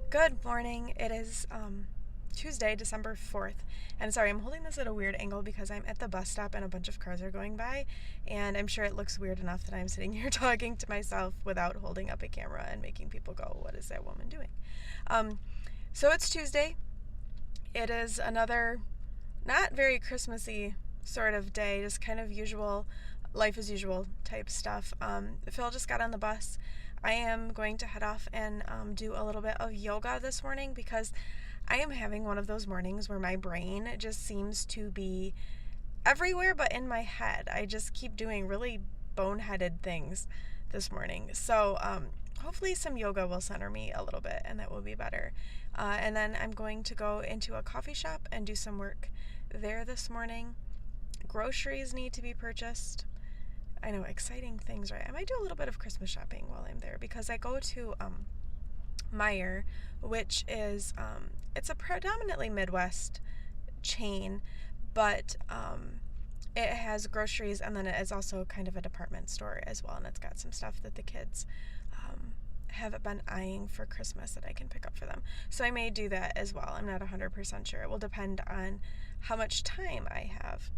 Good morning. It is Tuesday, December 4th. And sorry, I'm holding this at a weird angle because I'm at the bus stop and a bunch of cars are going by. And I'm sure it looks weird enough that I'm sitting here talking to myself without holding up a camera and making people go, what is that woman doing? So it's Tuesday. It is another not very Christmassy sort of day, just kind of usual, life as usual type stuff. Phil just got on the bus. I am going to head off and do a little bit of yoga this morning because I am having one of those mornings where my brain just seems to be everywhere but in my head. I just keep doing really boneheaded things this morning. So hopefully some yoga will center me a little bit and that will be better. And then I'm going to go into a coffee shop and do some work there this morning. Groceries need to be purchased. I know, exciting things, right? I might do a little bit of Christmas shopping while I'm there because I go to Meijer, which is, it's a predominantly Midwest chain, but it has groceries and then it is also kind of a department store as well, and it's got some stuff that the kids have been eyeing for Christmas that I can pick up for them. So I may do that as well. I'm not 100% sure. It will depend on how much time I have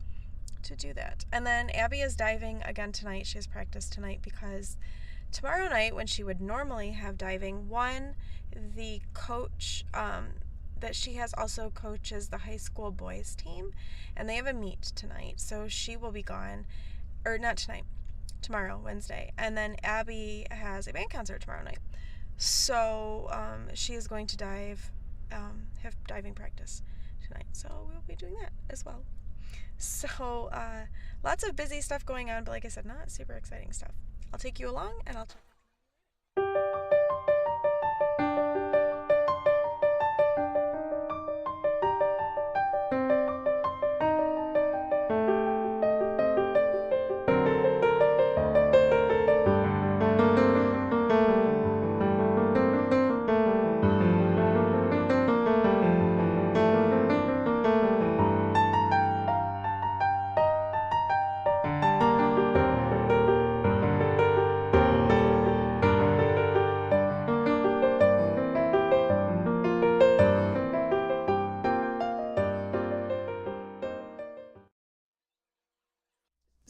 to do that. And then Abby is diving again tonight. She has practice tonight because tomorrow night, when she would normally have diving, the coach that she has also coaches the high school boys team, and they have a meet tonight, so she will be gone, or not tonight, tomorrow, Wednesday. And then Abby has a band concert tomorrow night, so she is going to have diving practice tonight, so we'll be doing that as well. So lots of busy stuff going on, but like I said, not super exciting stuff. I'll take you along and I'll talk.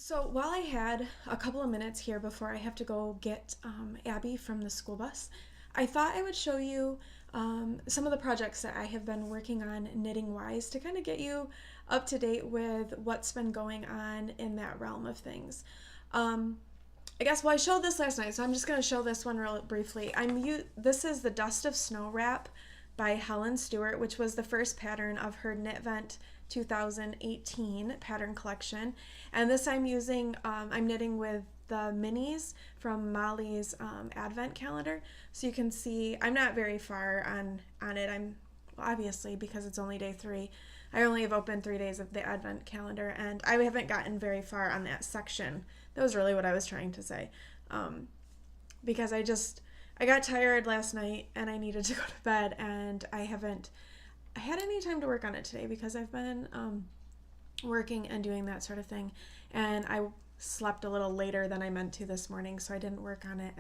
So while I had a couple of minutes here before I have to go get Abby from the school bus, I thought I would show you some of the projects that I have been working on knitting-wise to kind of get you up to date with what's been going on in that realm of things. I guess, well, I showed this last night, so I'm just going to show this one real briefly. This is the Dust of Snow wrap by Helen Stewart, which was the first pattern of her Knitvent 2018 pattern collection. And this I'm knitting with the minis from Molly's advent calendar. So you can see I'm not very far on it. I'm obviously, because it's only day 3, I only have opened 3 days of the advent calendar, and I haven't gotten very far on that section. That was really what I was trying to say. Because I got tired last night and I needed to go to bed, and I haven't had any time to work on it today because I've been working and doing that sort of thing, and I slept a little later than I meant to this morning, so I didn't work on it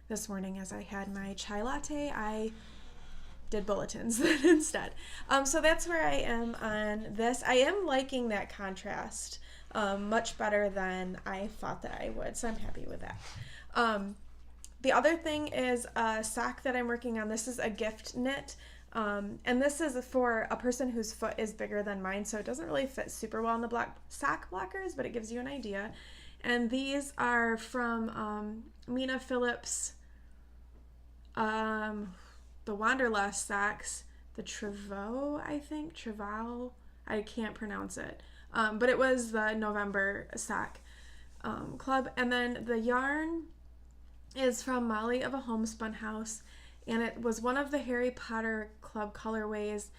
this morning as I had my chai latte. I did bulletins instead. So that's where I am on this. I am liking that contrast much better than I thought that I would, so I'm happy with that. The other thing is a sock that I'm working on. This is a gift knit. And this is for a person whose foot is bigger than mine, so it doesn't really fit super well in the sock blockers, but it gives you an idea. And these are from Mina Phillips, the Wanderlust socks, the Trevo, I can't pronounce it, but it was the November sock club. And then the yarn is from Molly of a Homespun House, and it was one of the Harry Potter Club colorways,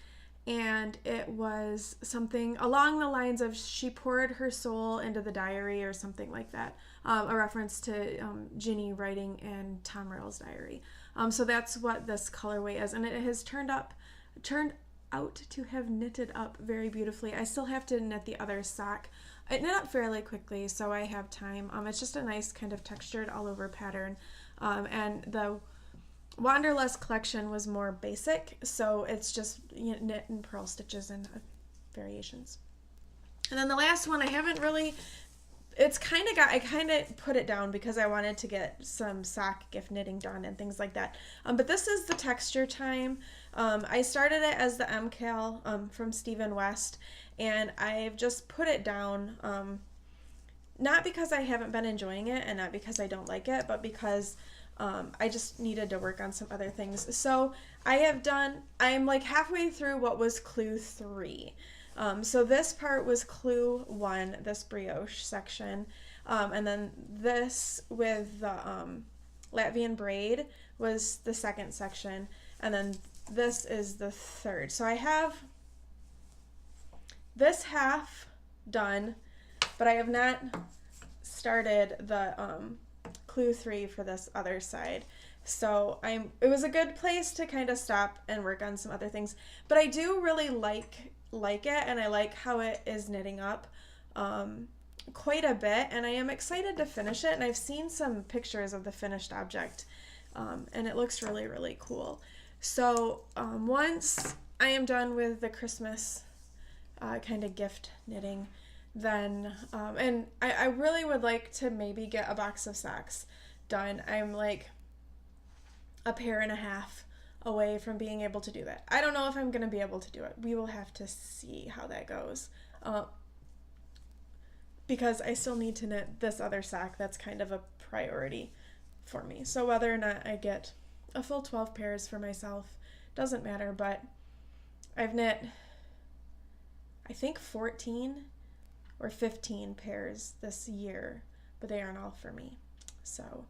and it was something along the lines of she poured her soul into the diary or something like that, a reference to Ginny writing in Tom Riddle's diary. So that's what this colorway is, and it has turned out to have knitted up very beautifully. I still have to knit the other sock. It knit up fairly quickly, so I have time. It's just a nice kind of textured all over pattern, and Wanderlust collection was more basic, so it's just knit and purl stitches and variations. And then the last one I haven't really, I kind of put it down because I wanted to get some sock gift knitting done and things like that. But this is the Texture Time. I started it as the MCal from Stephen West, and I've just put it down, not because I haven't been enjoying it and not because I don't like it, but because I just needed to work on some other things. So I'm like halfway through what was clue 3. So this part was clue 1, this brioche section, and then this with the Latvian braid was the second section, and then this is the third. So I have this half done, but I have not started the clue 3 for this other side. So it was a good place to kind of stop and work on some other things, but I do really like it, and I like how it is knitting up quite a bit, and I am excited to finish it, and I've seen some pictures of the finished object, and it looks really, really cool. So once I am done with the Christmas kind of gift knitting, then and I really would like to maybe get a box of socks done. I'm like a pair and a half away from being able to do that. I don't know if I'm going to be able to do it. We will have to see how that goes. Because I still need to knit this other sock. That's kind of a priority for me. So whether or not I get a full 12 pairs for myself doesn't matter, but I've knit, I think 14 or 15 pairs this year, but they aren't all for me. So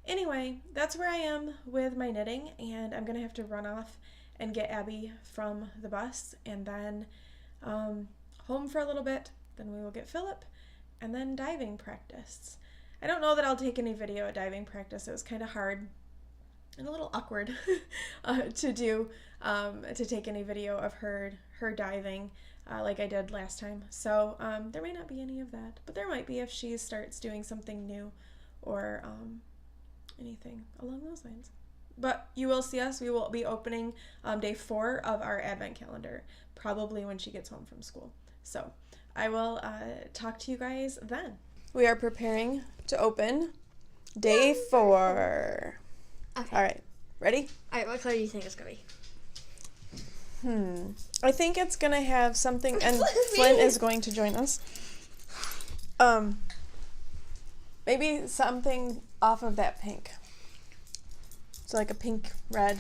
anyway, that's where I am with my knitting, and I'm going to have to run off and get Abby from the bus, and then home for a little bit, then we will get Philip, and then diving practice. I don't know that I'll take any video at diving practice. It was kind of hard and a little awkward to do, to take any video of her diving like I did last time. So there may not be any of that, but there might be if she starts doing something new or anything along those lines. But you will see us. We will be opening day 4 of our advent calendar, probably when she gets home from school. So I will talk to you guys then. We are preparing to open day 4. Okay. All right, ready? All right, what color do you think it's going to be? I think it's going to have something, and Flint is going to join us. Maybe something off of that pink. So like a pink, red.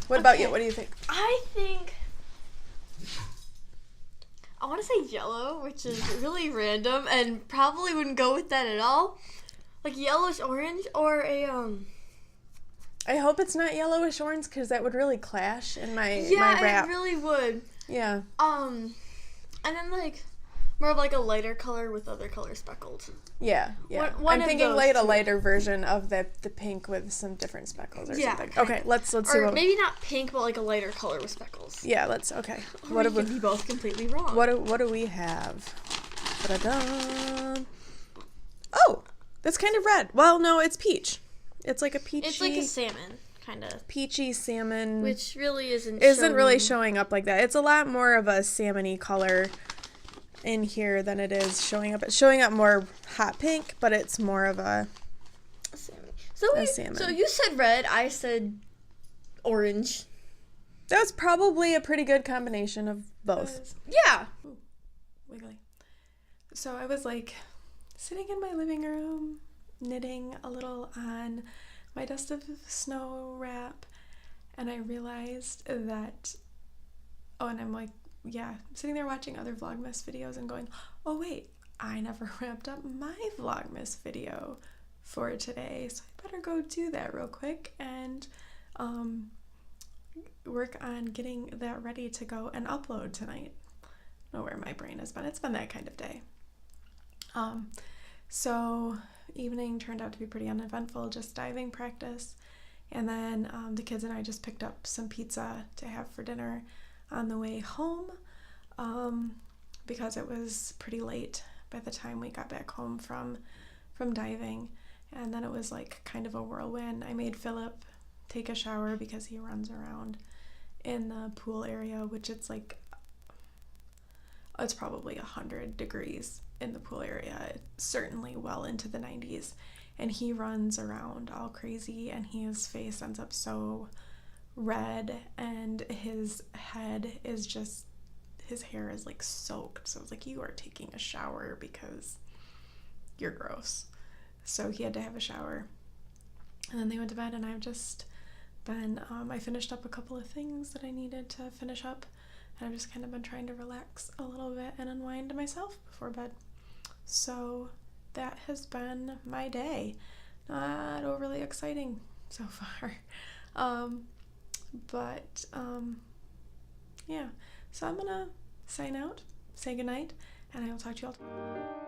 What about you? What do you think? I think I want to say yellow, which is really random and probably wouldn't go with that at all. Like yellowish orange or a I hope it's not yellowish orange because that would really clash in my yeah, wrap. it really would. Yeah. And then like more of like a lighter color with other color speckled. Yeah. One I'm thinking a lighter version of the pink with some different speckles or something. Okay, let's see or what. Maybe not pink, but like a lighter color with speckles. Yeah, okay. Or we could be both completely wrong. What do we have? Ta-da-da. Oh, that's kind of red. Well, no, it's peach. It's like a peachy. It's like a salmon, kind of. Peachy salmon. Which really isn't really showing up like that. It's a lot more of a salmon-y color in here than it is showing up. It's showing up more hot pink, but it's more of a salmon. So you said red, I said orange. That was probably a pretty good combination of both. Yeah. Ooh, wiggly. So I was like sitting in my living room, knitting a little on my Dust of Snow wrap, and I realized that, and I'm like, sitting there watching other Vlogmas videos and going, oh wait, I never wrapped up my Vlogmas video for today, so I better go do that real quick and work on getting that ready to go and upload tonight. I don't know where my brain has been. It's been that kind of day. So evening turned out to be pretty uneventful, just diving practice, and then the kids and I just picked up some pizza to have for dinner on the way home, because it was pretty late by the time we got back home from diving, and then it was like kind of a whirlwind. I made Philip take a shower because he runs around in the pool area, which it's like, it's probably 100 degrees in the pool area, certainly well into the 90s, and he runs around all crazy, and his face ends up so red, and his head is just, his hair is like soaked. So I was like, you are taking a shower because you're gross. So he had to have a shower, and then they went to bed, and I've just been, I finished up a couple of things that I needed to finish up, and I've just kind of been trying to relax a little bit and unwind myself before bed. So that has been my day. Not overly exciting so far. Yeah. So I'm gonna sign out, say goodnight, and I will talk to you all tomorrow.